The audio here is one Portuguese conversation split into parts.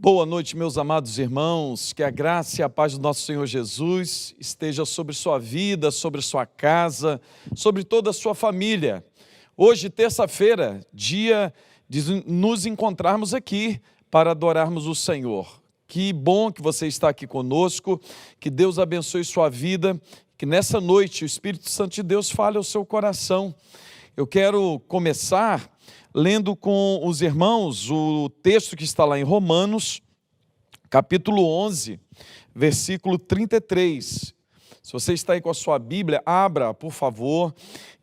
Boa noite, meus amados irmãos, que a graça e a paz do nosso Senhor Jesus esteja sobre sua vida, sobre sua casa, sobre toda a sua família. Hoje, terça-feira, dia de nos encontrarmos aqui para adorarmos o Senhor. Que bom que você está aqui conosco, que Deus abençoe sua vida, que nessa noite o Espírito Santo de Deus fale ao seu coração. Eu quero começar lendo com os irmãos o texto que está lá em Romanos, capítulo 11, versículo 33. Se você está aí com a sua Bíblia, abra, por favor,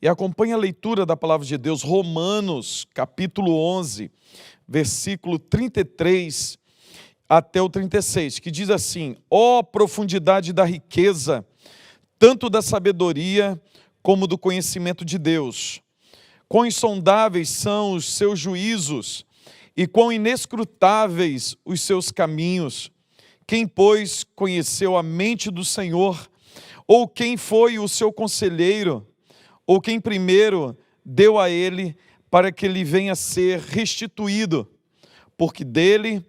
e acompanhe a leitura da palavra de Deus. Romanos, capítulo 11, versículo 33 até o 36, que diz assim: ó profundidade da riqueza, tanto da sabedoria como do conhecimento de Deus! Quão insondáveis são os seus juízos e quão inescrutáveis os seus caminhos. Quem, pois, conheceu a mente do Senhor? Ou quem foi o seu conselheiro? Ou quem primeiro deu a ele para que lhe venha a ser restituído? Porque dele,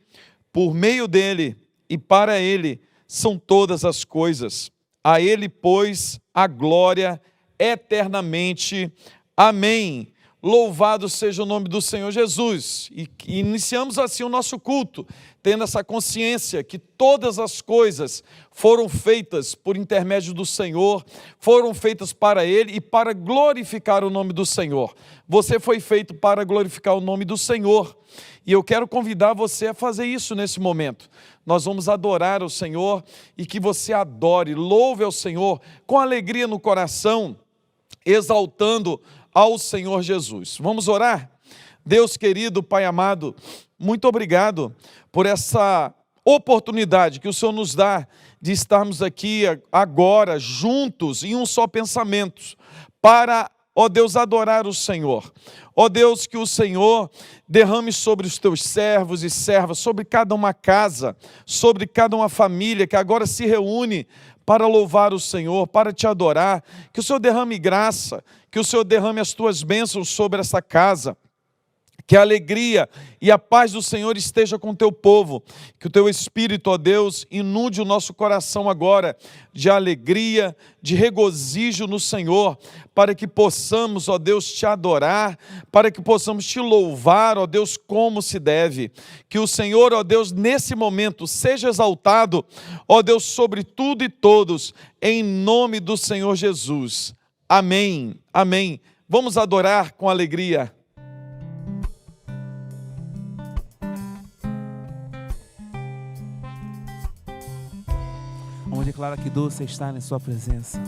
por meio dele e para ele são todas as coisas. A ele, pois, a glória eternamente. Amém. Louvado seja o nome do Senhor Jesus. E iniciamos assim o nosso culto, tendo essa consciência que todas as coisas foram feitas por intermédio do Senhor, foram feitas para Ele e para glorificar o nome do Senhor. Você foi feito para glorificar o nome do Senhor. E eu quero convidar você a fazer isso nesse momento. Nós vamos adorar o Senhor e que você adore, louve ao Senhor com alegria no coração, exaltando ao Senhor Jesus. Vamos orar? Deus querido, Pai amado, muito obrigado por essa oportunidade que o Senhor nos dá de estarmos aqui agora, juntos, em um só pensamento, para, ó Deus, adorar o Senhor. Ó Deus, que o Senhor derrame sobre os teus servos e servas, sobre cada uma casa, sobre cada uma família que agora se reúne para louvar o Senhor, para te adorar, que o Senhor derrame graça, que o Senhor derrame as tuas bênçãos sobre essa casa, que a alegria e a paz do Senhor esteja com o teu povo, que o teu Espírito, ó Deus, inunde o nosso coração agora de alegria, de regozijo no Senhor, para que possamos, ó Deus, te adorar, para que possamos te louvar, ó Deus, como se deve. Que o Senhor, ó Deus, nesse momento seja exaltado, ó Deus, sobre tudo e todos, em nome do Senhor Jesus. Amém, amém. Vamos adorar com alegria. Vamos declarar que doce é estar em sua presença.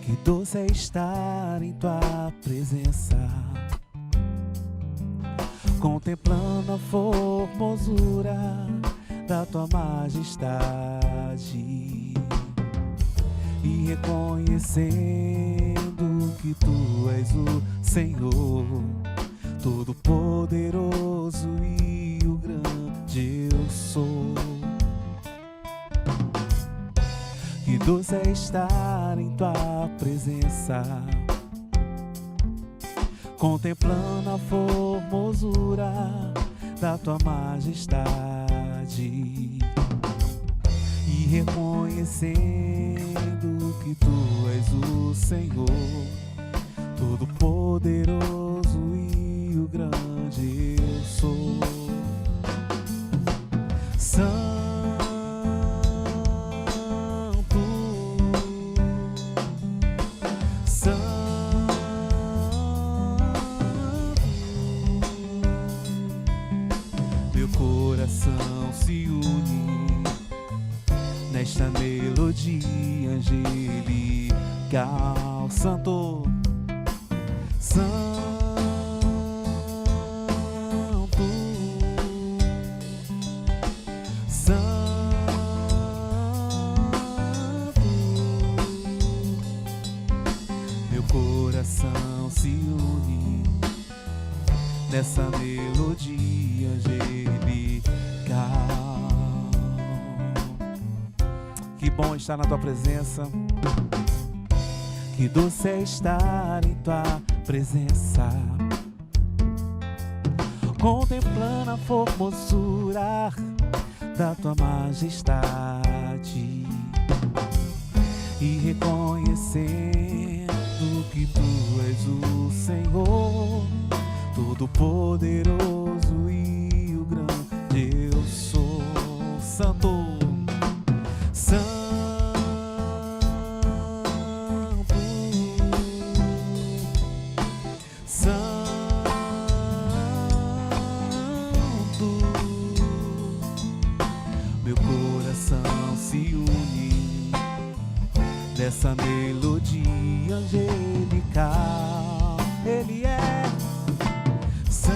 Que doce é estar em tua presença, contemplando a formosura da tua majestade e reconhecendo que tu és o Senhor Todo-Poderoso e o grande eu sou. Que doce é estar em tua presença, contemplando a formosura da tua majestade e reconhecendo que tu és o Senhor Todo-Poderoso e o grande eu sou. Santo, Santo, meu coração se une nesta melodia angelical. Santo, Santo, se une nessa melodia angelical. Que bom estar na tua presença. Que doce é estar em tua presença, contemplando a formosura da tua majestade e reconhecendo que tu és o Senhor Todo-Poderoso e o grande eu sou. Santo, Santo, meu coração se une nessa melodia angelical. Ele é santo,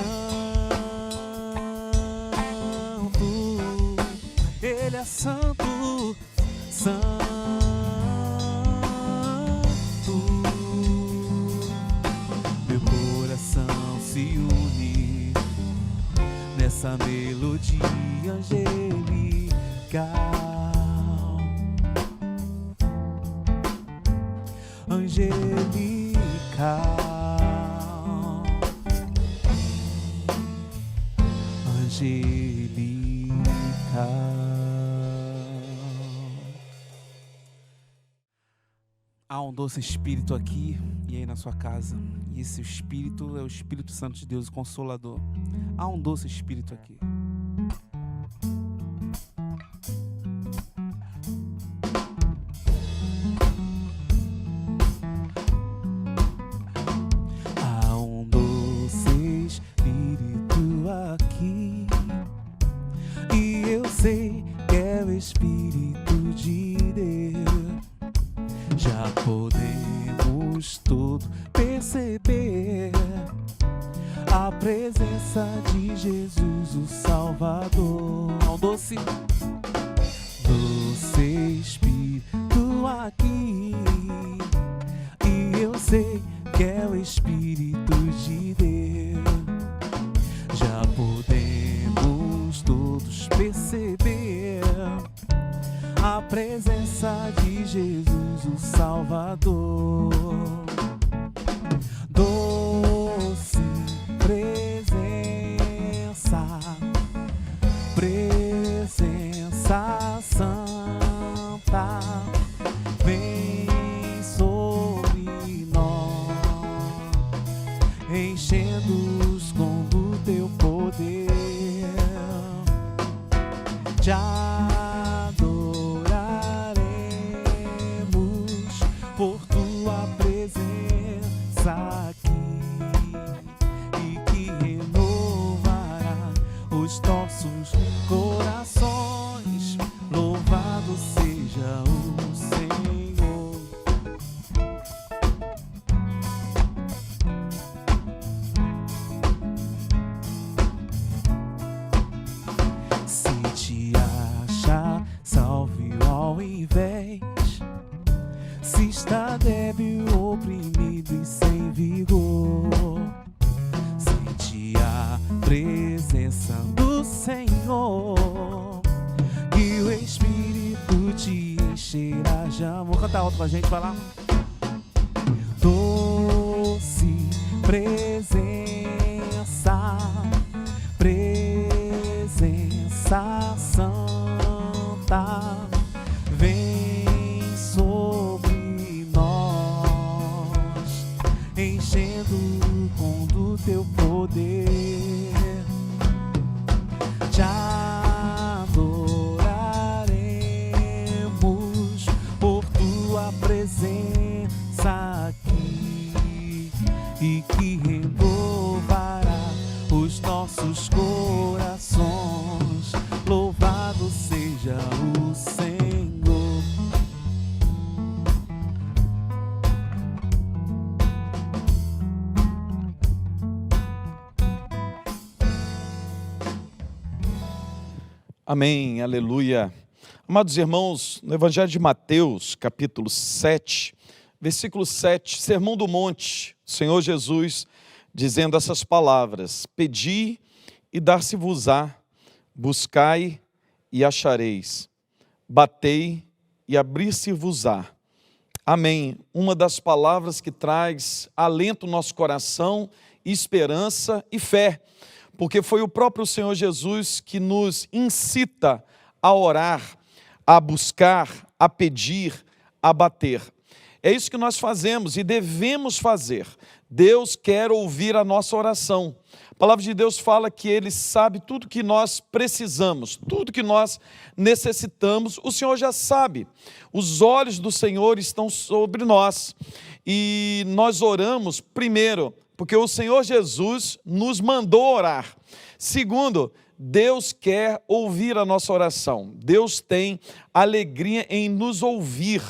ele é santo, santo. Meu coração se une nessa melodia angelical. Angelical, há um doce Espírito aqui e aí na sua casa, e esse Espírito é o Espírito Santo de Deus, o Consolador. Há um doce Espírito aqui. Há um doce Espírito aqui e eu sei que é o Espírito de Deus. Já podemos todos perceber a presença de Jesus, o Salvador. Há um doce Espírito aqui e eu sei que é o Espírito de Deus. Já podemos todos perceber a presença de Jesus, o Salvador. Doce presença, presença santa, vem sobre nós, enchendo-os com do teu poder. Te adoraremos por tua presença aqui e que renovará os nossos corações. Louvado seja o Senhor. Se te achar, salve ao invés. Se está débil, oprimido e sem vigor, sente a presença do Senhor, que o Espírito te encherá de amor. Canta alto com a gente, vai lá. Doce presença, presença santa, vem sobre nós, enchendo com do teu poder. Te adoraremos por tua presença aqui e que renovará os nossos corações. Louvado seja o Senhor. Amém, aleluia. Amados irmãos, no Evangelho de Mateus, capítulo 7, versículo 7, Sermão do Monte, o Senhor Jesus dizendo essas palavras: pedi e dar-se-vos-á, buscai e achareis, batei e abrir-se-vos-á. Amém. Uma das palavras que traz alento no nosso coração, esperança e fé. porque foi o próprio Senhor Jesus que nos incita a orar, a buscar, a pedir, a bater. É isso que nós fazemos e devemos fazer. Deus quer ouvir a nossa oração. A palavra de Deus fala que Ele sabe tudo que nós precisamos, tudo que nós necessitamos, o Senhor já sabe. Os olhos do Senhor estão sobre nós e nós oramos, primeiro, porque o Senhor Jesus nos mandou orar. Segundo, Deus quer ouvir a nossa oração. Deus tem alegria em nos ouvir.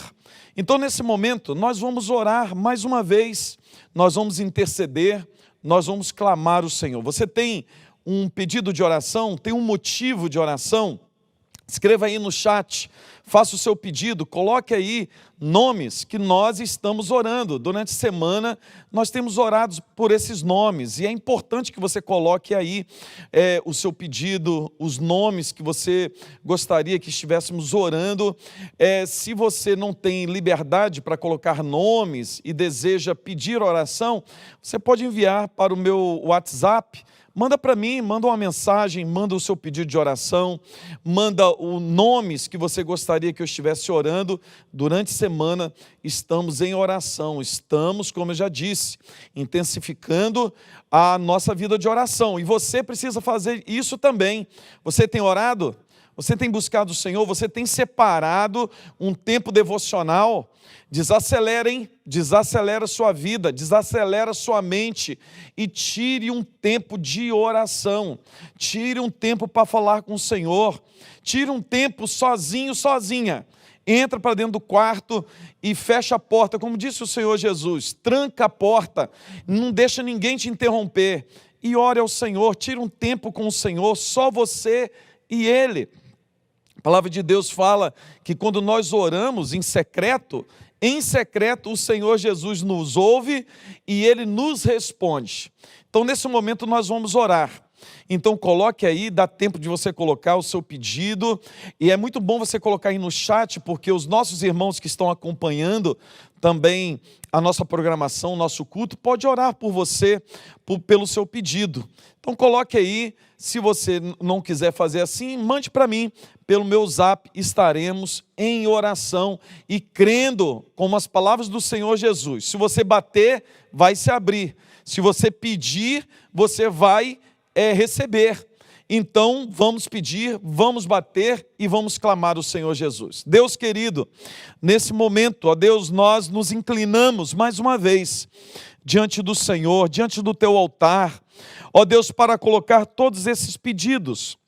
Então, nesse momento, nós vamos orar mais uma vez, nós vamos interceder, nós vamos clamar o Senhor. Você tem um pedido de oração, tem um motivo de oração? Escreva aí no chat, faça o seu pedido, coloque aí nomes que nós estamos orando. Durante a semana nós temos orado por esses nomes e é importante que você coloque aí o seu pedido, os nomes que você gostaria que estivéssemos orando. Se você não tem liberdade para colocar nomes e deseja pedir oração, você pode enviar para o meu WhatsApp. Manda para mim, manda uma mensagem, manda o seu pedido de oração, manda os nomes que você gostaria que eu estivesse orando. Durante a semana estamos em oração, estamos, como eu já disse, intensificando a nossa vida de oração. E você precisa fazer isso também. Você tem orado? Você tem buscado o Senhor? Você tem separado um tempo devocional? Desacelera, hein? Desacelera a sua vida, desacelera a sua mente e tire um tempo de oração. Tire um tempo para falar com o Senhor. Tire um tempo sozinho, sozinha. Entra para dentro do quarto e fecha a porta, como disse o Senhor Jesus. Tranca a porta, não deixa ninguém te interromper. E ore ao Senhor, tire um tempo com o Senhor, só você e Ele. A palavra de Deus fala que quando nós oramos em secreto o Senhor Jesus nos ouve e Ele nos responde. Então, nesse momento, nós vamos orar. Então, coloque aí, dá tempo de você colocar o seu pedido. E é muito bom você colocar aí no chat, porque os nossos irmãos que estão acompanhando também a nossa programação, o nosso culto, pode orar por você, pelo seu pedido. Então, coloque aí. Se você não quiser fazer assim, mande para mim, pelo meu zap, estaremos em oração e crendo como as palavras do Senhor Jesus. Se você bater, vai se abrir. Se você pedir, você vai receber. Então, vamos pedir, vamos bater e vamos clamar o Senhor Jesus. Deus querido, nesse momento, ó Deus, nós nos inclinamos mais uma vez diante do Senhor, diante do teu altar, ó Deus, para colocar todos esses pedidos.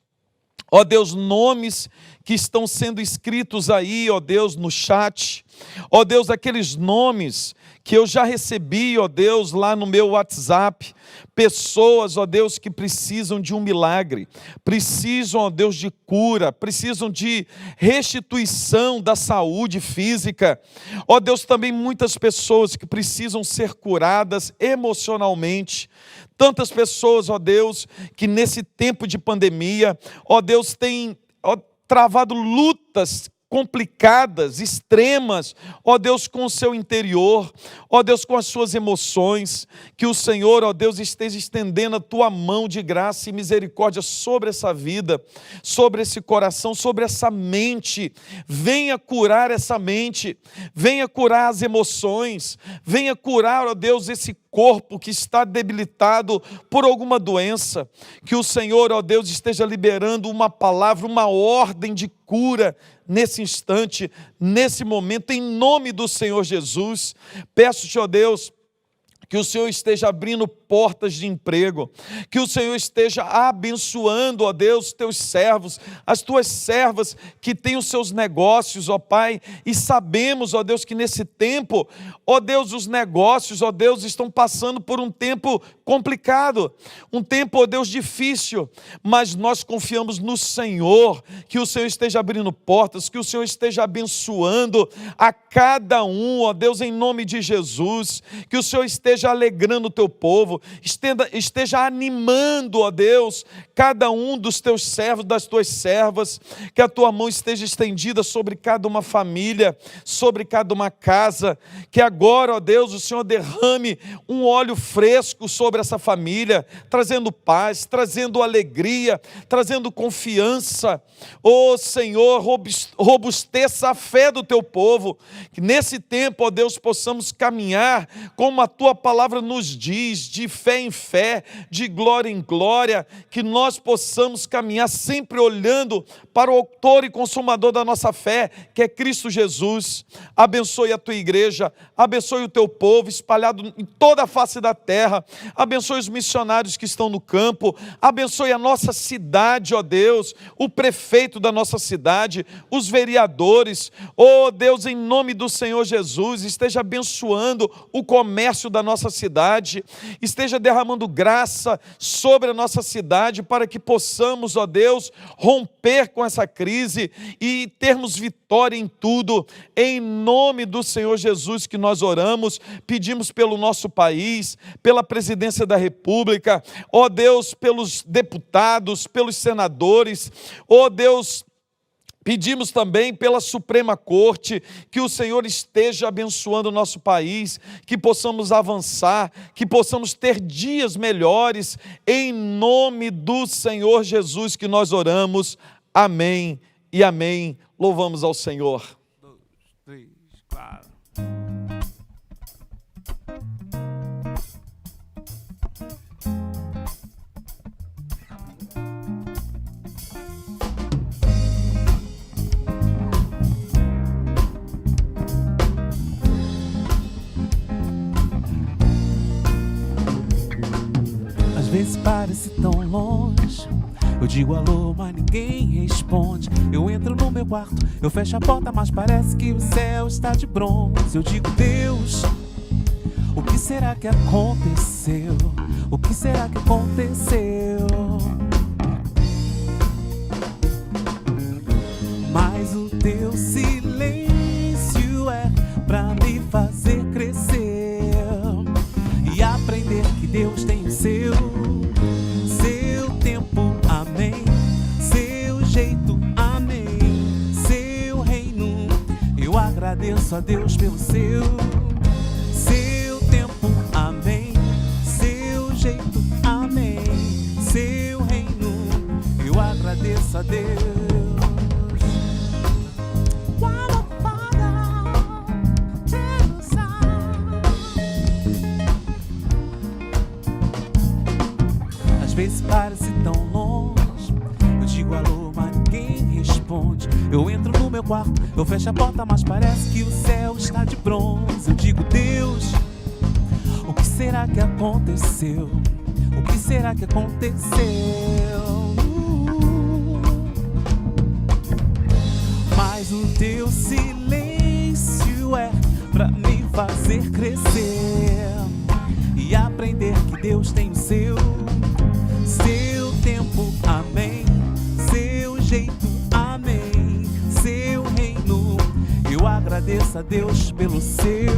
Ó Deus, nomes que estão sendo escritos aí, ó Deus, no chat. Ó Deus, aqueles nomes que eu já recebi, ó Deus, lá no meu WhatsApp. Pessoas, ó Deus, que precisam de um milagre, precisam, ó Deus, de cura, precisam de restituição da saúde física. Ó Deus, também muitas pessoas que precisam ser curadas emocionalmente. Tantas pessoas, ó Deus, que nesse tempo de pandemia, ó Deus, têm travado lutas complicadas, extremas, ó Deus, com o seu interior, ó Deus, com as suas emoções, que o Senhor, ó Deus, esteja estendendo a tua mão de graça e misericórdia sobre essa vida, sobre esse coração, sobre essa mente. Venha curar essa mente, venha curar as emoções, venha curar, ó Deus, esse corpo que está debilitado por alguma doença. Que o Senhor, ó Deus, esteja liberando uma palavra, uma ordem de cura nesse instante, nesse momento, em nome do Senhor Jesus. Peço-te, ó Deus, que o Senhor esteja abrindo portas de emprego, que o Senhor esteja abençoando, ó Deus, teus servos, as tuas servas que têm os seus negócios, ó Pai, e sabemos, ó Deus, que nesse tempo, ó Deus, os negócios, ó Deus, estão passando por um tempo complicado, um tempo, ó Deus, difícil, mas nós confiamos no Senhor, que o Senhor esteja abrindo portas, que o Senhor esteja abençoando a cada um, ó Deus, em nome de Jesus, que o Senhor esteja esteja alegrando o teu povo, esteja animando, ó Deus, cada um dos teus servos, das tuas servas, que a tua mão esteja estendida sobre cada uma família, sobre cada uma casa, que agora, ó Deus, o Senhor derrame um óleo fresco sobre essa família, trazendo paz, trazendo alegria, trazendo confiança. Ó Senhor, robusteça a fé do teu povo, que nesse tempo, ó Deus, possamos caminhar como a tua palavra nos diz, de fé em fé, de glória em glória, que nós possamos caminhar sempre olhando para o autor e consumador da nossa fé, que é Cristo Jesus. Abençoe a tua igreja, abençoe o teu povo espalhado em toda a face da terra, abençoe os missionários que estão no campo, abençoe a nossa cidade, ó Deus, o prefeito da nossa cidade, os vereadores, ó Deus, em nome do Senhor Jesus, esteja abençoando o comércio da nossa cidade, esteja derramando graça sobre a nossa cidade, para que possamos, ó Deus, romper com essa crise e termos vitória em tudo. Em nome do Senhor Jesus que nós oramos, pedimos pelo nosso país, pela presidência da República, ó Deus, pelos deputados, pelos senadores, ó Deus, pedimos também pela Suprema Corte, que o Senhor esteja abençoando o nosso país, que possamos avançar, que possamos ter dias melhores, em nome do Senhor Jesus que nós oramos. Amém e amém. Louvamos ao Senhor. 2, 3, 4. Às vezes parece tão longe, eu digo alô, mas ninguém responde. Eu entro no meu quarto, eu fecho a porta, mas parece que o céu está de bronze. Eu digo, Deus, o que será que aconteceu? O que será que aconteceu? Mas o teu silêncio é pra me fazer crescer e aprender que Deus tem o seu tempo, amém, seu jeito, amém, seu reino. Eu agradeço a Deus pelo seu tempo, amém, seu jeito, amém, seu reino. Eu agradeço a Deus. Às vezes parece tão longe, eu digo alô, mas ninguém responde. Eu entro no meu quarto, eu fecho a porta, mas parece que o céu está de bronze. Eu digo, Deus, o que será que aconteceu? O que será que aconteceu? Mas o teu silêncio é pra me fazer crescer e aprender que Deus tem o seu tempo, amém, seu jeito, amém, seu reino. Eu agradeço a Deus pelo seu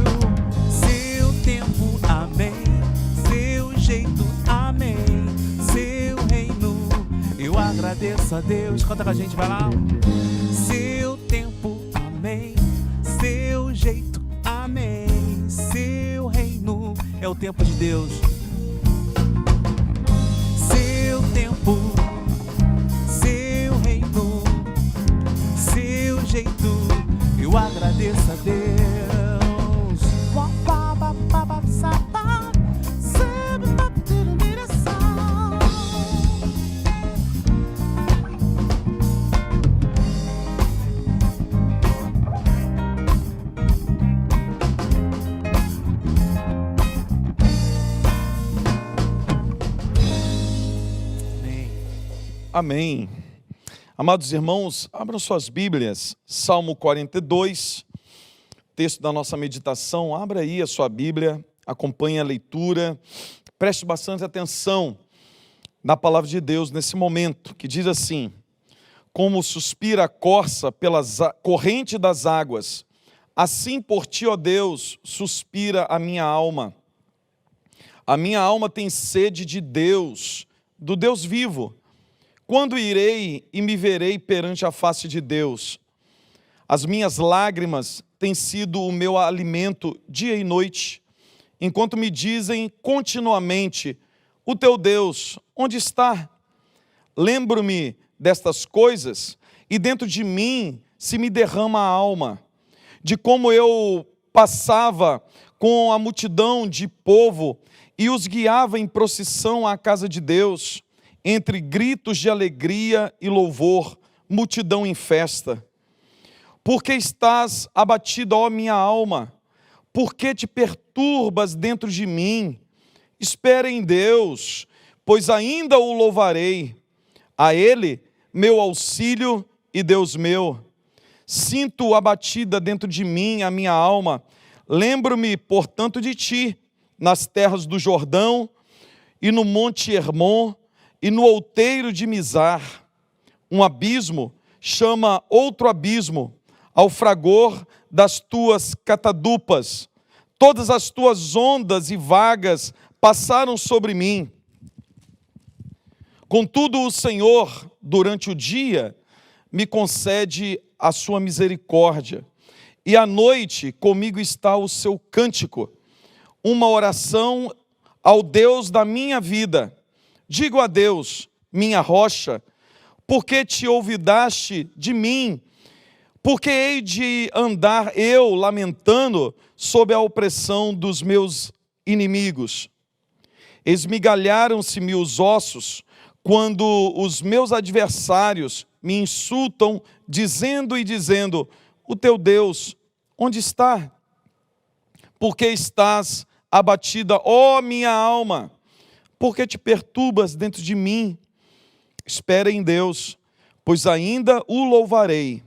tempo, amém, seu jeito, amém, seu reino. Eu agradeço a Deus. Canta com a gente, vai lá. Seu tempo, amém, seu jeito, amém, seu reino. É o tempo de Deus. Seu tempo, seu reino, seu jeito, eu agradeço a Deus. Amém. Amados irmãos, abram suas Bíblias, Salmo 42, texto da nossa meditação. Abra aí a sua Bíblia, acompanhe a leitura, preste bastante atenção na palavra de Deus nesse momento, que diz assim: como suspira a corça pela corrente das águas, assim por ti, ó Deus, suspira a minha alma. A minha alma tem sede de Deus, do Deus vivo. Quando irei e me verei perante a face de Deus? As minhas lágrimas têm sido o meu alimento dia e noite, enquanto me dizem continuamente: o teu Deus, onde está? Lembro-me destas coisas e dentro de mim se me derrama a alma, de como eu passava com a multidão de povo e os guiava em procissão à casa de Deus, entre gritos de alegria e louvor, multidão em festa. Por que estás abatida, ó minha alma? Por que te perturbas dentro de mim? Espera em Deus, pois ainda o louvarei. A Ele, meu auxílio e Deus meu. Sinto abatida dentro de mim a minha alma. Lembro-me, portanto, de ti, nas terras do Jordão, e no monte Hermon, e no outeiro de Mizar. Um abismo chama outro abismo, ao fragor das tuas catadupas. Todas as tuas ondas e vagas passaram sobre mim. Contudo, o Senhor, durante o dia, me concede a sua misericórdia, e à noite comigo está o seu cântico, uma oração ao Deus da minha vida. Digo a Deus, minha rocha, por que te olvidaste de mim? Por que hei de andar eu lamentando sob a opressão dos meus inimigos? Esmigalharam-se-me os ossos, quando os meus adversários me insultam, dizendo: o teu Deus, onde está? Por que estás abatida, ó minha alma? Por que te perturbas dentro de mim? Espera em Deus, pois ainda o louvarei.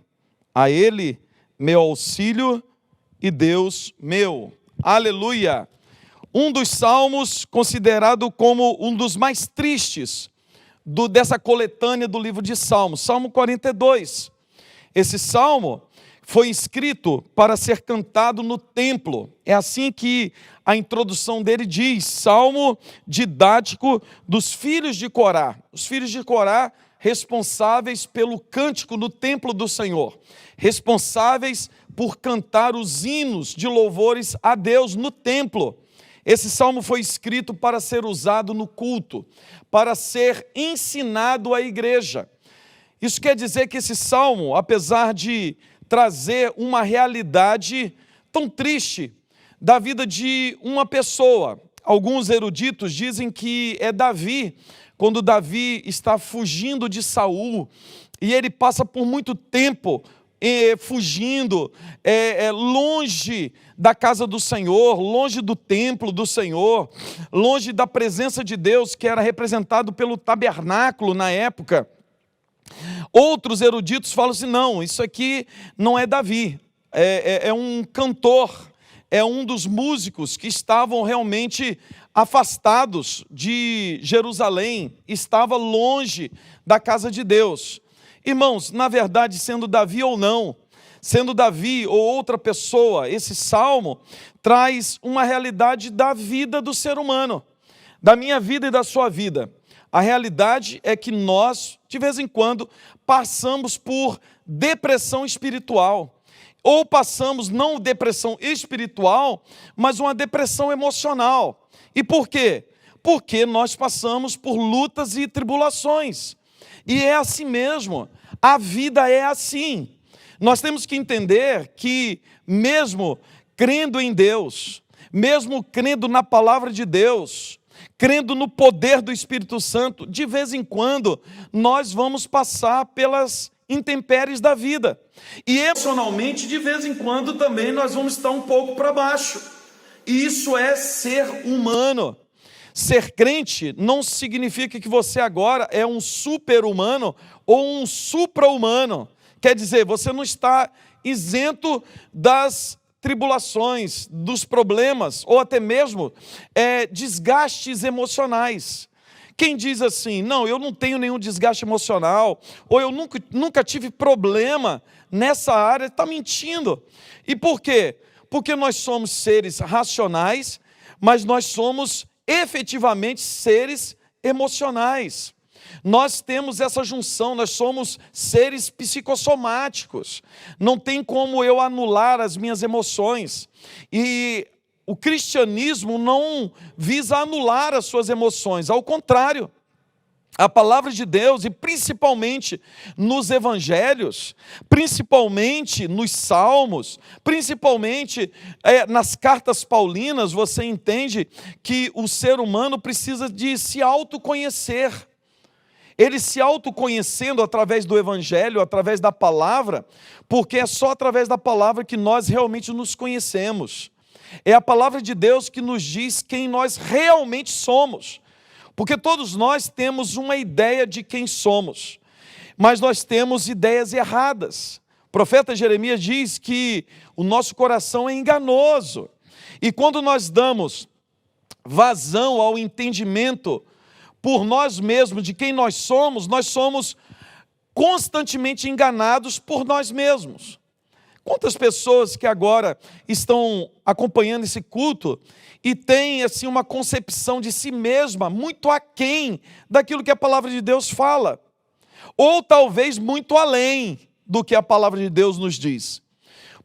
A Ele, meu auxílio e Deus meu. Aleluia! Um dos salmos considerado como um dos mais tristes dessa coletânea do livro de Salmos, Salmo 42. Esse salmo foi escrito para ser cantado no templo. É assim que a introdução dele diz: salmo didático dos filhos de Corá. Os filhos de Corá responsáveis pelo cântico no templo do Senhor, responsáveis por cantar os hinos de louvores a Deus no templo. Esse salmo foi escrito para ser usado no culto, para ser ensinado à igreja. Isso quer dizer que esse salmo, apesar de trazer uma realidade tão triste da vida de uma pessoa, alguns eruditos dizem que é Davi, quando Davi está fugindo de Saul, e ele passa por muito tempo fugindo, longe da casa do Senhor, longe do templo do Senhor, longe da presença de Deus, que era representado pelo tabernáculo na época. Outros eruditos falam assim: não, isso aqui não é Davi, é um cantor, é um dos músicos que estavam realmente afastados de Jerusalém, estava longe da casa de Deus. Irmãos, na verdade, sendo Davi ou não, sendo Davi ou outra pessoa, esse salmo traz uma realidade da vida do ser humano, da minha vida e da sua vida. A realidade é que nós, de vez em quando, passamos por depressão espiritual, ou passamos não depressão espiritual, mas uma depressão emocional. E por quê? Porque nós passamos por lutas e tribulações. E é assim mesmo, a vida é assim. Nós temos que entender que mesmo crendo em Deus, mesmo crendo na palavra de Deus, crendo no poder do Espírito Santo, de vez em quando nós vamos passar pelas intempéries da vida. E emocionalmente, de vez em quando também nós vamos estar um pouco para baixo. E isso é ser humano. Ser crente não significa que você agora é um super-humano ou um supra-humano. Quer dizer, você não está isento das tribulações, dos problemas, ou até mesmo desgastes emocionais. Quem diz assim: não, eu não tenho nenhum desgaste emocional, ou eu nunca tive problema nessa área, está mentindo. E por quê? Porque nós somos seres racionais, mas nós somos efetivamente seres emocionais. Nós temos essa junção, nós somos seres psicossomáticos. Não tem como eu anular as minhas emoções. E o cristianismo não visa anular as suas emoções, ao contrário. A palavra de Deus, e principalmente nos evangelhos, principalmente nos salmos, principalmente nas cartas paulinas, você entende que o ser humano precisa de se autoconhecer. Ele se autoconhecendo através do evangelho, através da palavra, porque é só através da palavra que nós realmente nos conhecemos. É a palavra de Deus que nos diz quem nós realmente somos. Porque todos nós temos uma ideia de quem somos, mas nós temos ideias erradas. O profeta Jeremias diz que o nosso coração é enganoso. E quando nós damos vazão ao entendimento por nós mesmos de quem nós somos constantemente enganados por nós mesmos. Quantas pessoas que agora estão acompanhando esse culto e têm assim, uma concepção de si mesma muito aquém daquilo que a palavra de Deus fala, ou talvez muito além do que a palavra de Deus nos diz.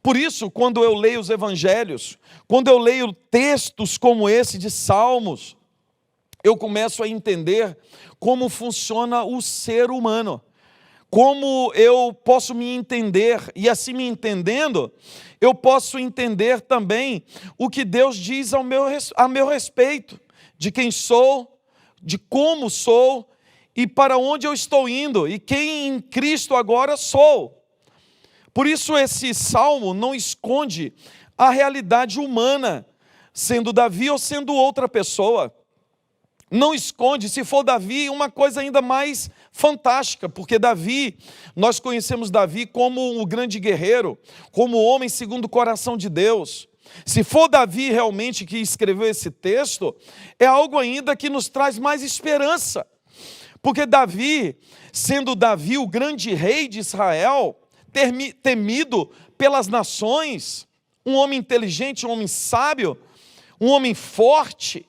Por isso, quando eu leio os evangelhos, quando eu leio textos como esse de Salmos, eu começo a entender como funciona o ser humano. Como eu posso me entender, e assim me entendendo, eu posso entender também o que Deus diz a meu respeito, de quem sou, de como sou e para onde eu estou indo, e quem em Cristo agora sou. Por isso esse salmo não esconde a realidade humana, sendo Davi ou sendo outra pessoa. Não esconde, se for Davi, uma coisa ainda mais fantástica, porque Davi, nós conhecemos Davi como o grande guerreiro, como o homem segundo o coração de Deus. Se for Davi realmente que escreveu esse texto, é algo ainda que nos traz mais esperança. Porque Davi, sendo Davi o grande rei de Israel, temido pelas nações, um homem inteligente, um homem sábio, um homem forte,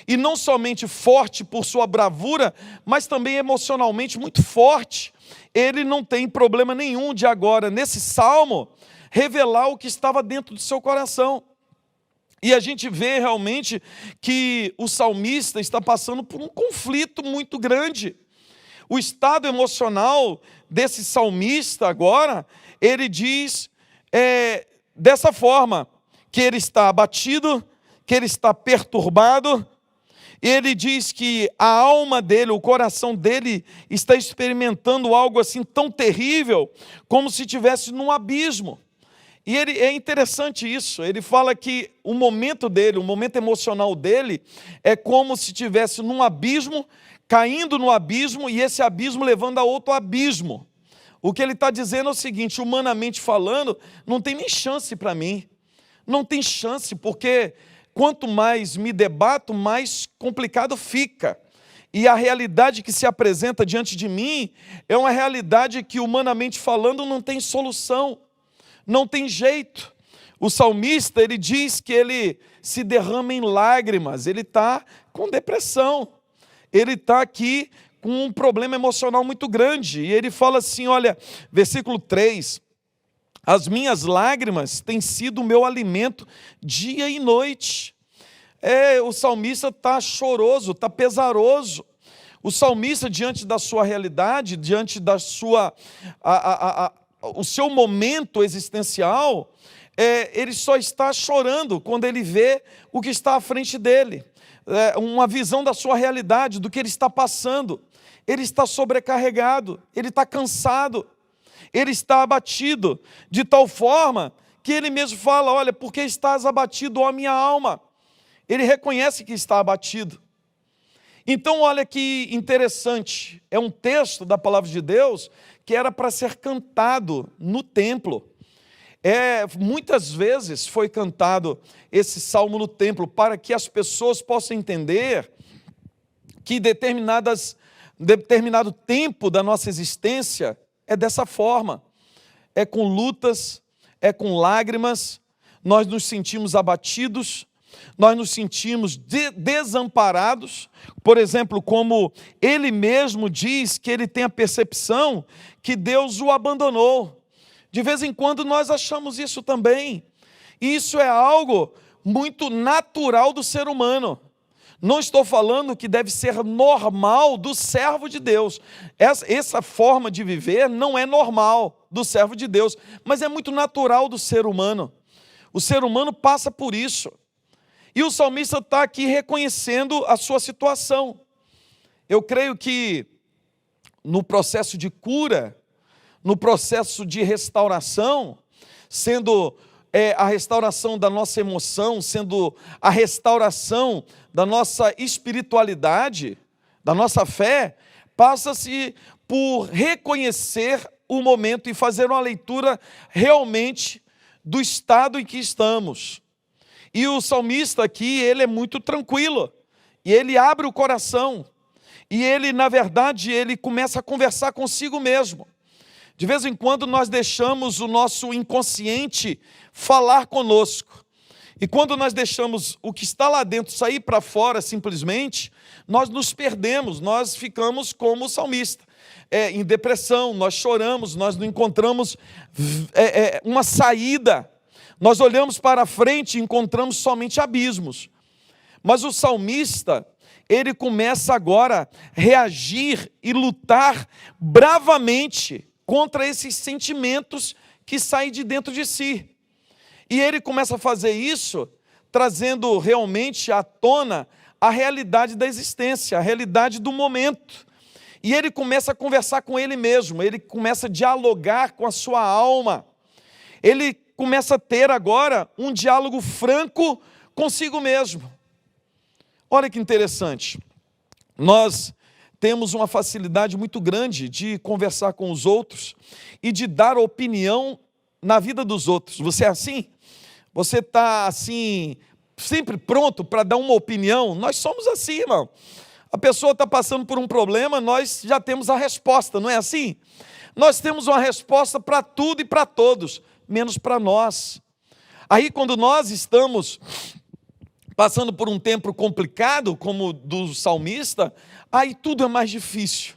e não somente forte por sua bravura, mas também emocionalmente muito forte. Ele não tem problema nenhum de agora, nesse salmo, revelar o que estava dentro do seu coração. E a gente vê realmente que o salmista está passando por um conflito muito grande. O estado emocional desse salmista agora, ele diz dessa forma, que ele está abatido, que ele está perturbado. Ele diz que a alma dele, o coração dele está experimentando algo assim tão terrível, como se estivesse num abismo. E é interessante isso, ele fala que o momento dele, o momento emocional dele, é como se estivesse num abismo, caindo no abismo, e esse abismo levando a outro abismo. O que ele está dizendo é o seguinte, humanamente falando, não tem nem chance para mim. Não tem chance, porque quanto mais me debato, mais complicado fica. E a realidade que se apresenta diante de mim é uma realidade que, humanamente falando, não tem solução, não tem jeito. O salmista, ele diz que ele se derrama em lágrimas, ele está com depressão, ele está aqui com um problema emocional muito grande. E ele fala assim, olha, versículo 3, as minhas lágrimas têm sido o meu alimento dia e noite. O salmista está choroso, está pesaroso. O salmista, diante da sua realidade, diante da sua, o seu momento existencial, ele só está chorando quando ele vê o que está à frente dele. Uma visão da sua realidade, do que ele está passando. Ele está sobrecarregado, ele está cansado, ele está abatido, de tal forma que ele mesmo fala, olha, por que estás abatido, ó minha alma? Ele reconhece que está abatido. Então, olha que interessante, é um texto da palavra de Deus que era para ser cantado no templo. Muitas vezes foi cantado esse salmo no templo para que as pessoas possam entender que determinado tempo da nossa existência é dessa forma, é com lutas, é com lágrimas, nós nos sentimos abatidos, nós nos sentimos desamparados, por exemplo, como ele mesmo diz que ele tem a percepção que Deus o abandonou. De vez em quando nós achamos isso também. E isso é algo muito natural do ser humano. Não estou falando que deve ser normal do servo de Deus. Essa forma de viver não é normal do servo de Deus, mas é muito natural do ser humano. O ser humano passa por isso. E o salmista está aqui reconhecendo a sua situação. Eu creio que no processo de cura, no processo de restauração, sendo a restauração da nossa emoção, sendo a restauração da nossa espiritualidade, da nossa fé, passa-se por reconhecer o momento e fazer uma leitura realmente do estado em que estamos. E o salmista aqui, ele é muito tranquilo, e ele abre o coração, e ele, na verdade, ele começa a conversar consigo mesmo. De vez em quando nós deixamos o nosso inconsciente falar conosco. E quando nós deixamos o que está lá dentro sair para fora simplesmente, nós nos perdemos, nós ficamos como o salmista. Em depressão, nós choramos, nós não encontramos uma saída. Nós olhamos para frente e encontramos somente abismos. Mas o salmista, ele começa agora a reagir e lutar bravamente contra esses sentimentos que saem de dentro de si. E ele começa a fazer isso, trazendo realmente à tona a realidade da existência, a realidade do momento. E ele começa a conversar com ele mesmo, ele começa a dialogar com a sua alma. Ele começa a ter agora um diálogo franco consigo mesmo. Olha que interessante. Nós temos uma facilidade muito grande de conversar com os outros e de dar opinião na vida dos outros. Você é assim? Você está assim, sempre pronto para dar uma opinião? Nós somos assim, irmão. A pessoa está passando por um problema, nós já temos a resposta, não é assim? Nós temos uma resposta para tudo e para todos, menos para nós. Aí quando nós estamos passando por um tempo complicado, como o do salmista, aí tudo é mais difícil,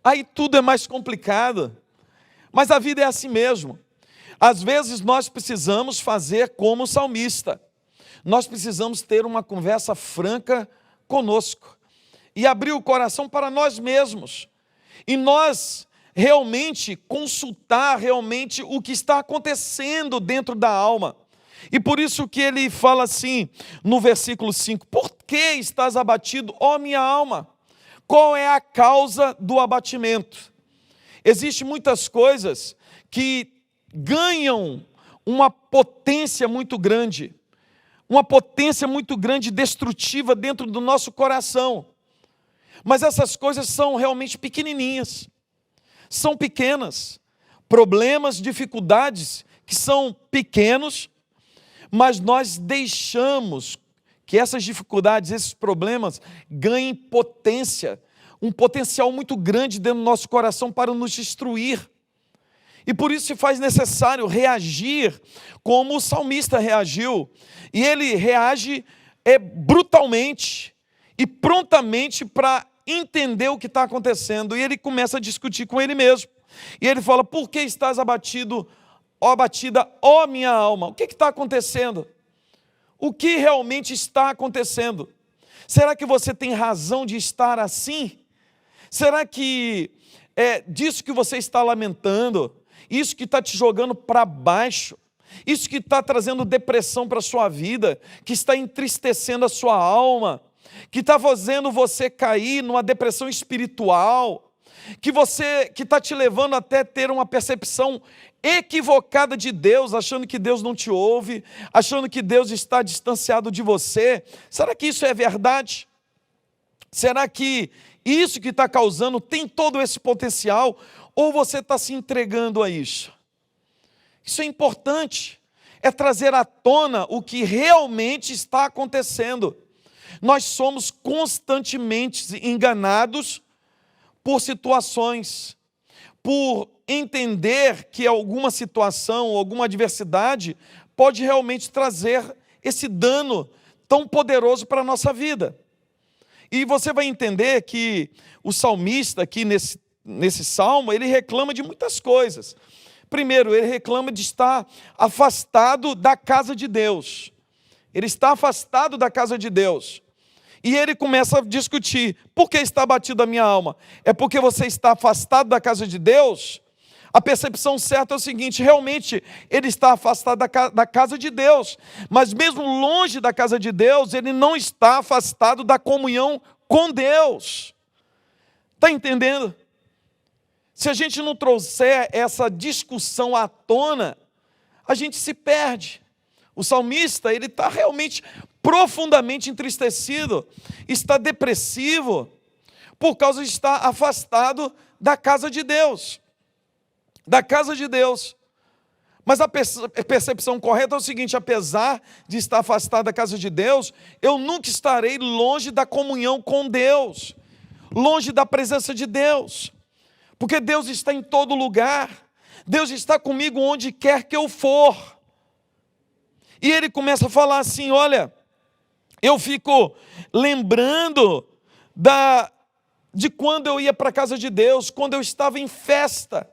aí tudo é mais complicado. Mas a vida é assim mesmo. Às vezes nós precisamos fazer como o salmista. Nós precisamos ter uma conversa franca conosco e abrir o coração para nós mesmos. E nós realmente consultar realmente o que está acontecendo dentro da alma. E por isso que ele fala assim, no versículo 5, por que estás abatido, ó minha alma? Qual é a causa do abatimento? Existem muitas coisas que ganham uma potência muito grande destrutiva dentro do nosso coração. Mas essas coisas são realmente pequenininhas, são pequenas. Problemas, dificuldades que são pequenos, mas nós deixamos que essas dificuldades, esses problemas ganhem potência, um potencial muito grande dentro do nosso coração para nos destruir. E por isso se faz necessário reagir como o salmista reagiu. E ele reage brutalmente e prontamente para entender o que está acontecendo. E ele começa a discutir com ele mesmo. E ele fala, por que estás abatido, ó abatida, ó minha alma? O que está acontecendo? O que realmente está acontecendo? Será que você tem razão de estar assim? Será que é disso que você está lamentando? Isso que está te jogando para baixo? Isso que está trazendo depressão para a sua vida? Que está entristecendo a sua alma? Que está fazendo você cair numa depressão espiritual? Que está te levando até ter uma percepção equivocada de Deus, achando que Deus não te ouve, achando que Deus está distanciado de você? Será que isso é verdade? Será que isso que está causando tem todo esse potencial? Ou você está se entregando a isso? Isso é importante, é trazer à tona o que realmente está acontecendo. Nós somos constantemente enganados por situações, por entender que alguma situação, alguma adversidade pode realmente trazer esse dano tão poderoso para a nossa vida. E você vai entender que o salmista aqui nesse salmo, ele reclama de muitas coisas. Primeiro, ele reclama de estar afastado da casa de Deus. Ele está afastado da casa de Deus. E ele começa a discutir, por que está abatido a minha alma? É porque você está afastado da casa de Deus? A percepção certa é o seguinte, realmente ele está afastado da casa de Deus, mas mesmo longe da casa de Deus, ele não está afastado da comunhão com Deus. Está entendendo? Se a gente não trouxer essa discussão à tona, a gente se perde. O salmista, ele está realmente profundamente entristecido, está depressivo, por causa de estar afastado da casa de Deus. Da casa de Deus. Mas a percepção correta é o seguinte, apesar de estar afastado da casa de Deus, eu nunca estarei longe da comunhão com Deus, longe da presença de Deus, porque Deus está em todo lugar, Deus está comigo onde quer que eu for. E ele começa a falar assim, olha, eu fico lembrando de quando eu ia para a casa de Deus, quando eu estava em festa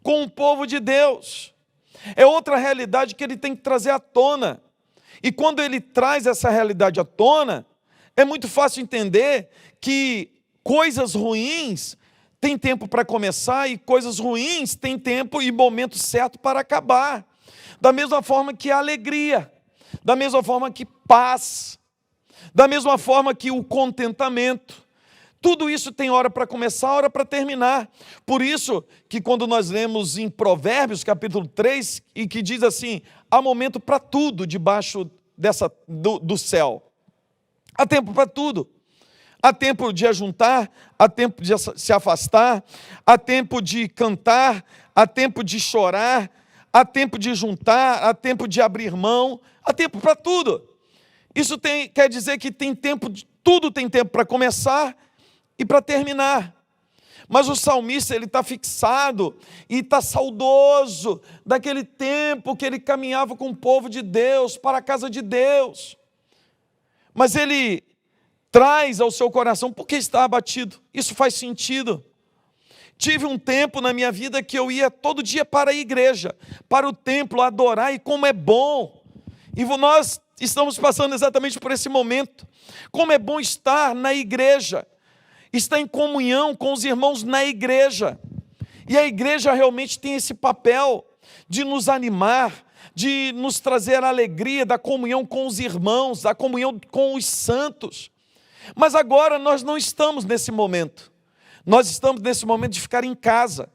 com o povo de Deus. É outra realidade que ele tem que trazer à tona. E quando ele traz essa realidade à tona, é muito fácil entender que coisas ruins têm tempo para começar e coisas ruins têm tempo e momento certo para acabar. Da mesma forma que a alegria, da mesma forma que paz, da mesma forma que o contentamento. Tudo isso tem hora para começar, hora para terminar. Por isso que quando nós lemos em Provérbios, capítulo 3, e que diz assim, há momento para tudo debaixo do céu. Há tempo para tudo. Há tempo de ajuntar, há tempo de se afastar, há tempo de cantar, há tempo de chorar, há tempo de juntar, há tempo de abrir mão, há tempo para tudo. Isso quer dizer que tudo tem tempo para começar e para terminar. Mas o salmista, ele está fixado e está saudoso daquele tempo que ele caminhava com o povo de Deus, para a casa de Deus. Mas ele traz ao seu coração, por que está abatido? Isso faz sentido. Tive um tempo na minha vida que eu ia todo dia para a igreja, para o templo, adorar, e como é bom. E nós estamos passando exatamente por esse momento. Como é bom estar na igreja, estar em comunhão com os irmãos na igreja. E a igreja realmente tem esse papel de nos animar, de nos trazer a alegria da comunhão com os irmãos, a comunhão com os santos. Mas agora nós não estamos nesse momento. Nós estamos nesse momento de ficar em casa.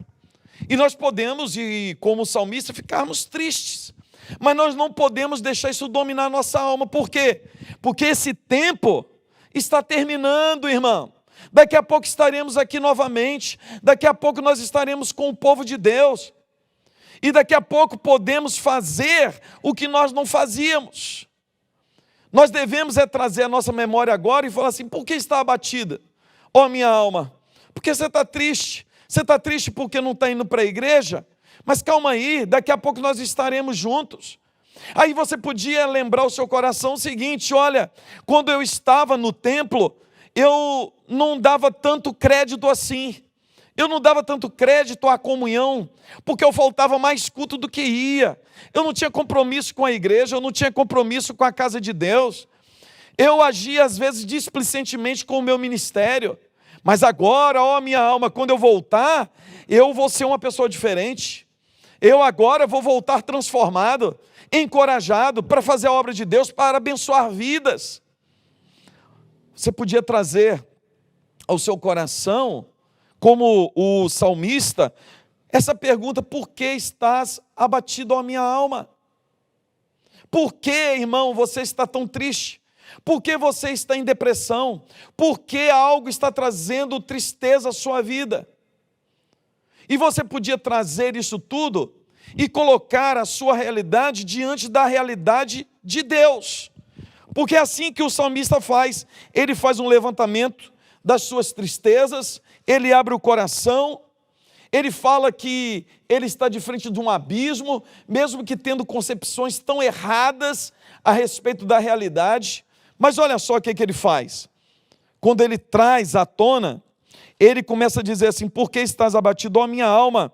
E nós podemos, como salmista, ficarmos tristes. Mas nós não podemos deixar isso dominar a nossa alma. Por quê? Porque esse tempo está terminando, irmão. Daqui a pouco estaremos aqui novamente. Daqui a pouco nós estaremos com o povo de Deus. E daqui a pouco podemos fazer o que nós não fazíamos. Nós devemos trazer a nossa memória agora e falar assim, por que está abatida? Ó minha alma, porque você está triste. Você está triste porque não está indo para a igreja? Mas calma aí, daqui a pouco nós estaremos juntos. Aí você podia lembrar o seu coração o seguinte, olha, quando eu estava no templo, eu não dava tanto crédito assim. Eu não dava tanto crédito à comunhão, porque eu faltava mais culto do que ia. Eu não tinha compromisso com a igreja, eu não tinha compromisso com a casa de Deus. Eu agia às vezes displicentemente com o meu ministério. Mas agora, ó minha alma, quando eu voltar, eu vou ser uma pessoa diferente. Eu agora vou voltar transformado, encorajado para fazer a obra de Deus, para abençoar vidas. Você podia trazer ao seu coração, como o salmista, essa pergunta, por que estás abatido, ó minha alma? Por que, irmão, você está tão triste? Por que você está em depressão? Por que algo está trazendo tristeza à sua vida? E você podia trazer isso tudo e colocar a sua realidade diante da realidade de Deus. Porque é assim que o salmista faz. Ele faz um levantamento das suas tristezas, ele abre o coração, ele fala que ele está de frente de um abismo, mesmo que tendo concepções tão erradas a respeito da realidade, Mas olha só o que ele faz. Quando ele traz à tona, ele começa a dizer assim: por que estás abatido, ó minha alma?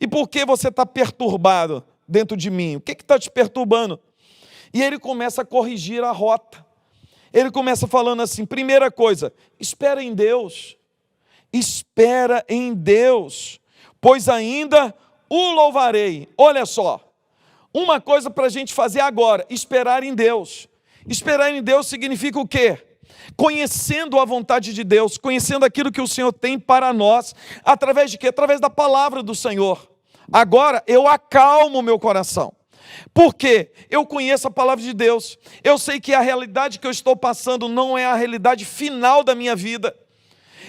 E por que você está perturbado dentro de mim? O que está te perturbando? E ele começa a corrigir a rota. Ele começa falando assim: primeira coisa, espera em Deus. Espera em Deus, pois ainda o louvarei. Olha só, uma coisa para a gente fazer agora: esperar em Deus. Esperar em Deus significa o quê? Conhecendo a vontade de Deus, conhecendo aquilo que o Senhor tem para nós, através de quê? Através da palavra do Senhor. Agora eu acalmo o meu coração, porque eu conheço a palavra de Deus, eu sei que a realidade que eu estou passando não é a realidade final da minha vida.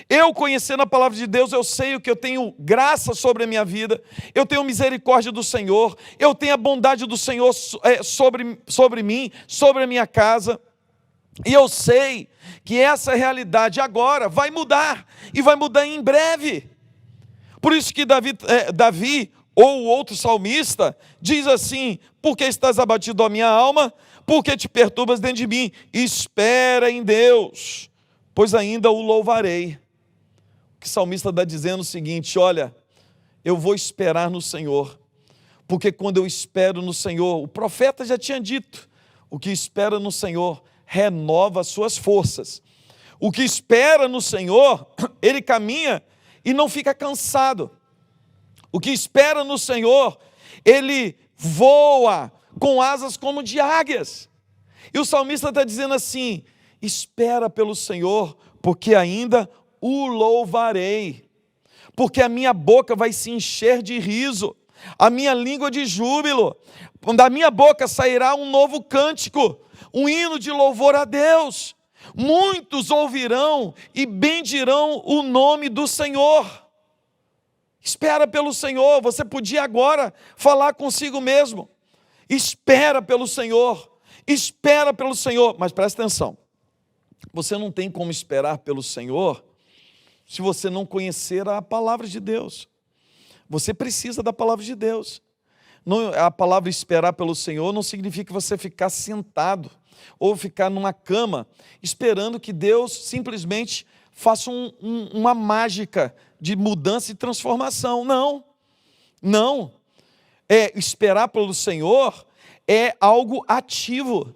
Eu conhecendo a palavra de Deus, eu sei que eu tenho graça sobre a minha vida, eu tenho misericórdia do Senhor, eu tenho a bondade do Senhor sobre mim, sobre a minha casa. E eu sei que essa realidade agora vai mudar, e vai mudar em breve. Por isso que Davi, ou o outro salmista, diz assim: por que estás abatido, ó minha alma? Por que te perturbas dentro de mim? Espera em Deus, pois ainda o louvarei. O salmista está dizendo o seguinte: olha, eu vou esperar no Senhor, porque quando eu espero no Senhor, o profeta já tinha dito, o que espera no Senhor renova as suas forças. O que espera no Senhor, ele caminha e não fica cansado. O que espera no Senhor, ele voa com asas como de águias. E o salmista está dizendo assim: espera pelo Senhor, porque ainda o louvarei, porque a minha boca vai se encher de riso, a minha língua de júbilo, da minha boca sairá um novo cântico, um hino de louvor a Deus. Muitos ouvirão e bendirão o nome do Senhor. Espera pelo Senhor. Você podia agora falar consigo mesmo: espera pelo Senhor, espera pelo Senhor. Mas presta atenção, você não tem como esperar pelo Senhor se você não conhecer a palavra de Deus. Você precisa da palavra de Deus. Não, a palavra esperar pelo Senhor não significa você ficar sentado ou ficar numa cama esperando que Deus simplesmente faça uma mágica de mudança e transformação. Não. Esperar pelo Senhor é algo ativo.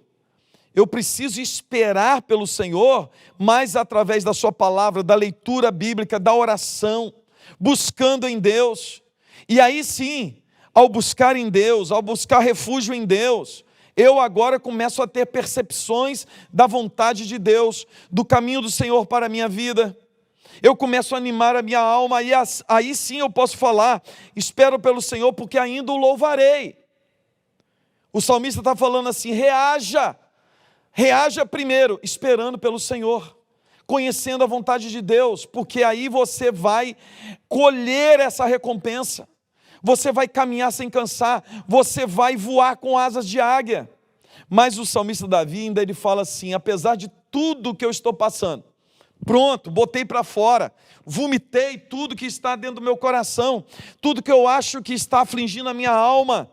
Eu preciso esperar pelo Senhor, mas através da sua palavra, da leitura bíblica, da oração, buscando em Deus. E aí sim, ao buscar em Deus, ao buscar refúgio em Deus, eu agora começo a ter percepções da vontade de Deus, do caminho do Senhor para a minha vida. Eu começo a animar a minha alma, e aí sim eu posso falar: espero pelo Senhor, porque ainda o louvarei. O salmista está falando assim: reaja primeiro, esperando pelo Senhor, conhecendo a vontade de Deus, porque aí você vai colher essa recompensa. Você vai caminhar sem cansar, você vai voar com asas de águia. Mas o salmista Davi ainda ele fala assim: apesar de tudo que eu estou passando, pronto, botei para fora, vomitei tudo que está dentro do meu coração, tudo que eu acho que está afligindo a minha alma,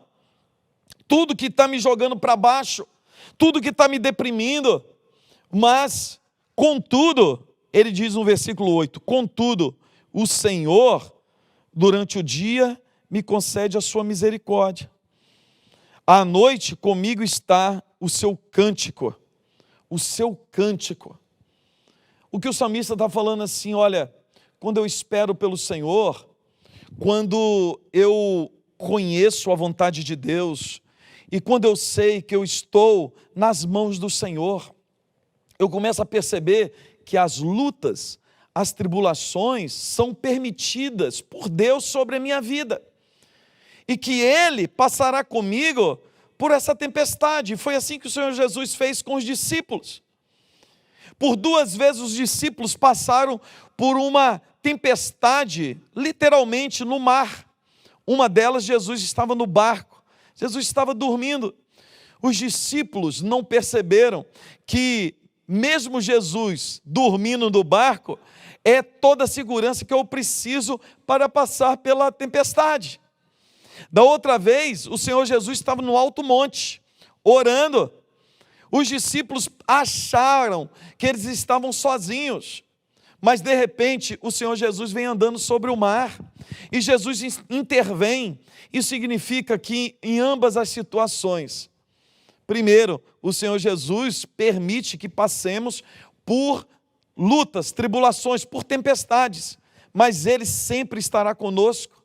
tudo que está me jogando para baixo, tudo que está me deprimindo, mas, contudo, ele diz no versículo 8, contudo, o Senhor, durante o dia, me concede a sua misericórdia. À noite comigo está o seu cântico. O seu cântico. O que o salmista está falando assim: olha, quando eu espero pelo Senhor, quando eu conheço a vontade de Deus, e quando eu sei que eu estou nas mãos do Senhor, eu começo a perceber que as lutas, as tribulações são permitidas por Deus sobre a minha vida. E que Ele passará comigo por essa tempestade. Foi assim que o Senhor Jesus fez com os discípulos. Por 2 vezes os discípulos passaram por uma tempestade, literalmente no mar. Uma delas, Jesus estava no barco. Jesus estava dormindo. Os discípulos não perceberam que mesmo Jesus dormindo no barco, é toda a segurança que eu preciso para passar pela tempestade. Da outra vez, o Senhor Jesus estava no alto monte, orando. Os discípulos acharam que eles estavam sozinhos, mas de repente o Senhor Jesus vem andando sobre o mar, e Jesus intervém. Isso significa que em ambas as situações, primeiro, o Senhor Jesus permite que passemos por lutas, tribulações, por tempestades, mas Ele sempre estará conosco.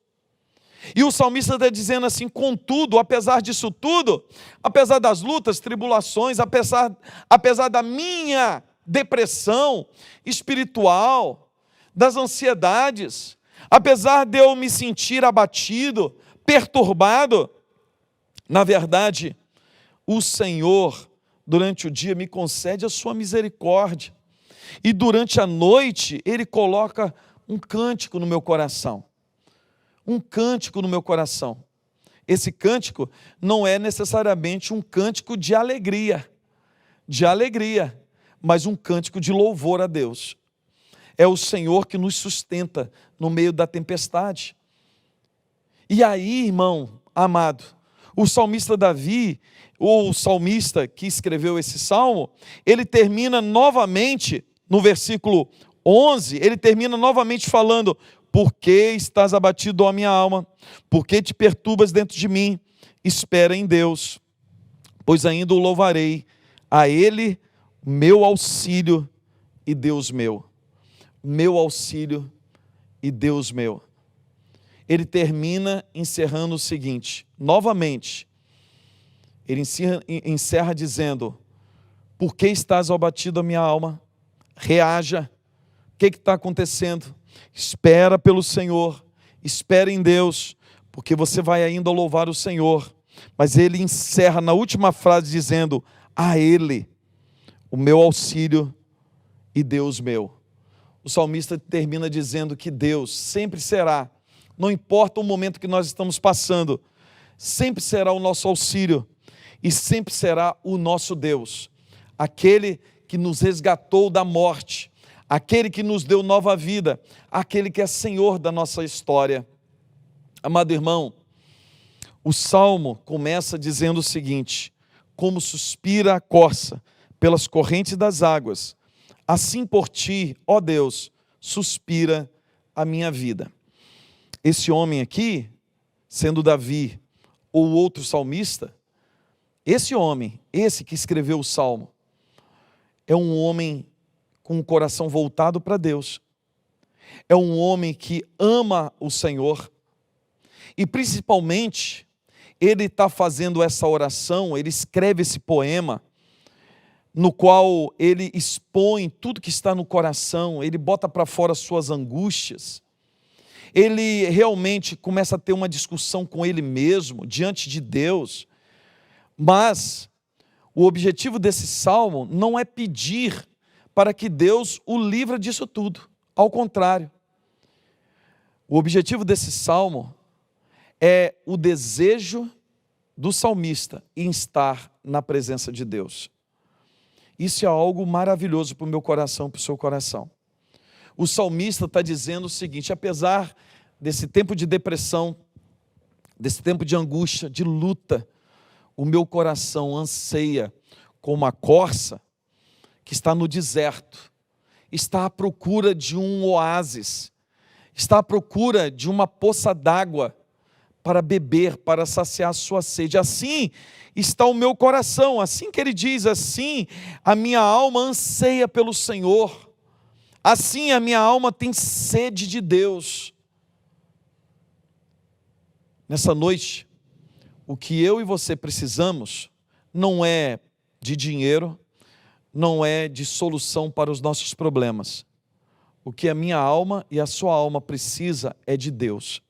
E o salmista está dizendo assim: contudo, apesar disso tudo, apesar das lutas, tribulações, apesar da minha depressão espiritual, das ansiedades, apesar de eu me sentir abatido, perturbado, na verdade, o Senhor, durante o dia, me concede a sua misericórdia, e durante a noite, Ele coloca um cântico no meu coração. Um cântico no meu coração. Esse cântico não é necessariamente um cântico de alegria, mas um cântico de louvor a Deus. É o Senhor que nos sustenta no meio da tempestade. E aí, irmão amado, o salmista Davi, ou o salmista que escreveu esse salmo, ele termina novamente, no versículo 11, ele termina novamente falando: por que estás abatido, ó minha alma? Por que te perturbas dentro de mim? Espera em Deus, pois ainda o louvarei, a Ele, meu auxílio e Deus meu. Meu auxílio e Deus meu. Ele termina encerrando o seguinte, novamente, ele encerra dizendo: por que estás abatido, a minha alma? Reaja. O que está acontecendo? Espera pelo Senhor, espera em Deus, porque você vai ainda louvar o Senhor. Mas ele encerra na última frase dizendo: a Ele, o meu auxílio e Deus meu. O salmista termina dizendo que Deus sempre será, não importa o momento que nós estamos passando, sempre será o nosso auxílio e sempre será o nosso Deus, aquele que nos resgatou da morte, aquele que nos deu nova vida, aquele que é Senhor da nossa história. Amado irmão, o Salmo começa dizendo o seguinte: como suspira a corça pelas correntes das águas, assim por ti, ó Deus, suspira a minha vida. Esse homem aqui, sendo Davi ou outro salmista, esse homem, esse que escreveu o Salmo, é um homem com o coração voltado para Deus. É um homem que ama o Senhor. E principalmente, ele está fazendo essa oração, ele escreve esse poema, no qual ele expõe tudo que está no coração, ele bota para fora suas angústias. Ele realmente começa a ter uma discussão com ele mesmo, diante de Deus. Mas o objetivo desse salmo não é pedir para que Deus o livre disso tudo. Ao contrário. O objetivo desse salmo é o desejo do salmista em estar na presença de Deus. Isso é algo maravilhoso para o meu coração, para o seu coração. O salmista está dizendo o seguinte: apesar desse tempo de depressão, desse tempo de angústia, de luta, o meu coração anseia como a corça que está no deserto, está à procura de um oásis, está à procura de uma poça d'água para beber, para saciar a sua sede. Assim está o meu coração, assim que ele diz, assim a minha alma anseia pelo Senhor, assim a minha alma tem sede de Deus. Nessa noite, o que eu e você precisamos não é de dinheiro, não é de solução para os nossos problemas. O que a minha alma e a sua alma precisa é de Deus.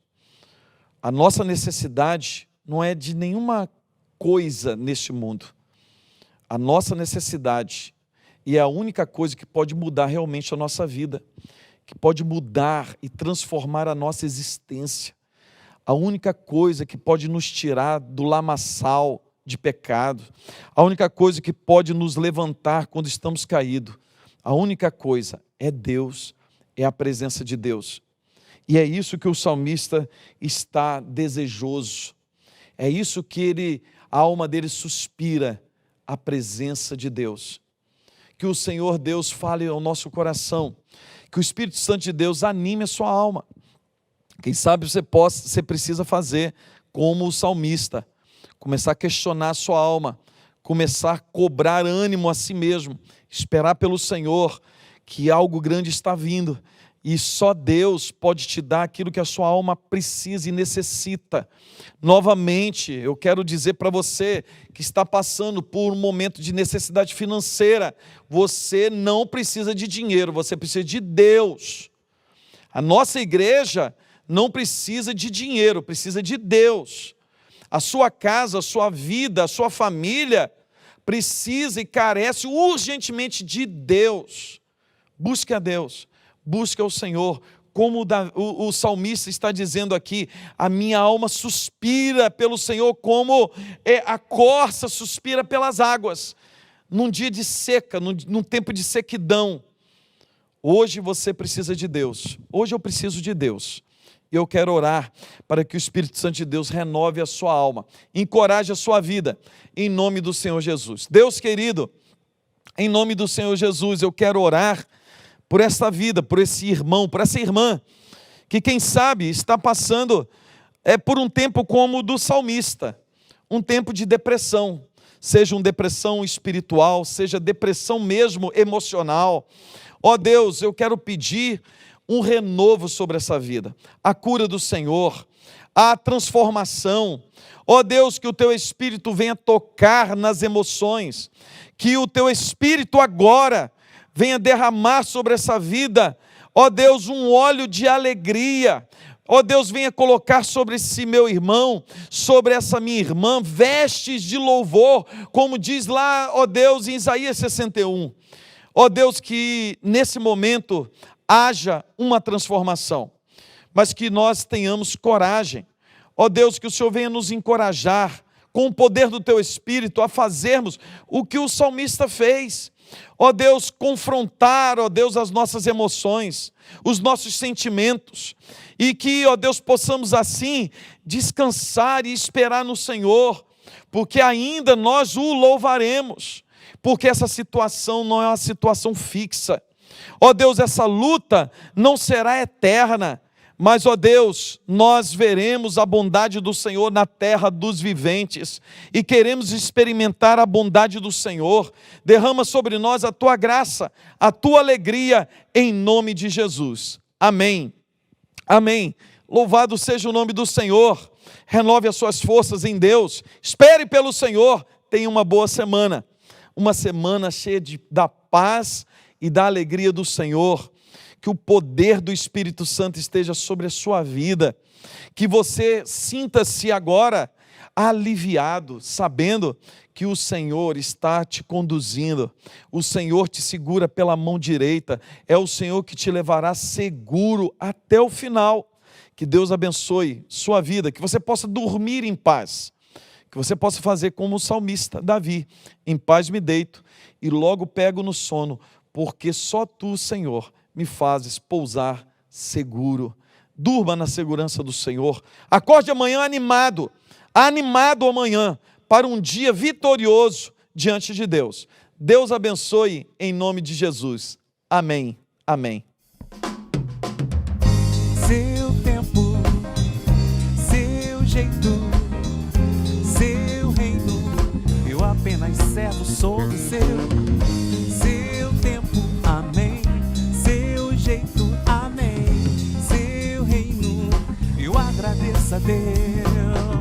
A nossa necessidade não é de nenhuma coisa neste mundo. A nossa necessidade, e é a única coisa que pode mudar realmente a nossa vida, que pode mudar e transformar a nossa existência, a única coisa que pode nos tirar do lamaçal de pecado, a única coisa que pode nos levantar quando estamos caídos, a única coisa é Deus, é a presença de Deus. E é isso que o salmista está desejoso, é isso que a alma dele suspira a presença de Deus. Que o Senhor Deus fale ao nosso coração, que o Espírito Santo de Deus anime a sua alma. Quem sabe você precisa fazer como o salmista, começar a questionar a sua alma, começar a cobrar ânimo a si mesmo, esperar pelo Senhor, que algo grande está vindo, e só Deus pode te dar aquilo que a sua alma precisa e necessita. Novamente, eu quero dizer para você que está passando por um momento de necessidade financeira, você não precisa de dinheiro, você precisa de Deus. A nossa igreja não precisa de dinheiro, precisa de Deus. A sua casa, a sua vida, a sua família precisa e carece urgentemente de Deus. Busque a Deus, busque ao Senhor. Como o salmista está dizendo aqui, a minha alma suspira pelo Senhor, como a corça suspira pelas águas, num dia de seca, num tempo de sequidão. Hoje você precisa de Deus, hoje eu preciso de Deus. Eu quero orar para que o Espírito Santo de Deus renove a sua alma, encoraje a sua vida, em nome do Senhor Jesus. Deus querido, em nome do Senhor Jesus, eu quero orar por essa vida, por esse irmão, por essa irmã, que quem sabe está passando por um tempo como o do salmista, um tempo de depressão, seja uma depressão espiritual, seja depressão mesmo emocional. Ó Deus, eu quero pedir um renovo sobre essa vida, a cura do Senhor, a transformação. Ó Deus, que o Teu Espírito venha tocar nas emoções, que o Teu Espírito agora venha derramar sobre essa vida, ó Deus, um óleo de alegria. Ó Deus, venha colocar sobre esse meu irmão, sobre essa minha irmã, vestes de louvor, como diz lá, ó Deus, em Isaías 61. Ó Deus, que nesse momento haja uma transformação, mas que nós tenhamos coragem. Ó Deus, que o Senhor venha nos encorajar, com o poder do Teu Espírito, a fazermos o que o salmista fez. Ó Deus, confrontar, ó Deus, as nossas emoções, os nossos sentimentos, e que, ó Deus, possamos assim descansar e esperar no Senhor, porque ainda nós o louvaremos, porque essa situação não é uma situação fixa. Ó Deus, essa luta não será eterna, mas, ó Deus, nós veremos a bondade do Senhor na terra dos viventes e queremos experimentar a bondade do Senhor. Derrama sobre nós a Tua graça, a Tua alegria, em nome de Jesus. Amém. Amém. Louvado seja o nome do Senhor. Renove as suas forças em Deus. Espere pelo Senhor. Tenha uma boa semana. Uma semana cheia da paz e da alegria do Senhor. Que o poder do Espírito Santo esteja sobre a sua vida, que você sinta-se agora aliviado, sabendo que o Senhor está te conduzindo, o Senhor te segura pela mão direita, é o Senhor que te levará seguro até o final. Que Deus abençoe sua vida, que você possa dormir em paz, que você possa fazer como o salmista Davi, em paz me deito e logo pego no sono, porque só Tu, Senhor, me fazes pousar seguro. Durma na segurança do Senhor. Acorde amanhã animado amanhã, para um dia vitorioso diante de Deus. Deus abençoe em nome de Jesus. Amém. Amém. Seu tempo, seu jeito, seu reino, eu apenas servo, sou do seu tempo, amém. Amém, seu reino, eu agradeço a Deus.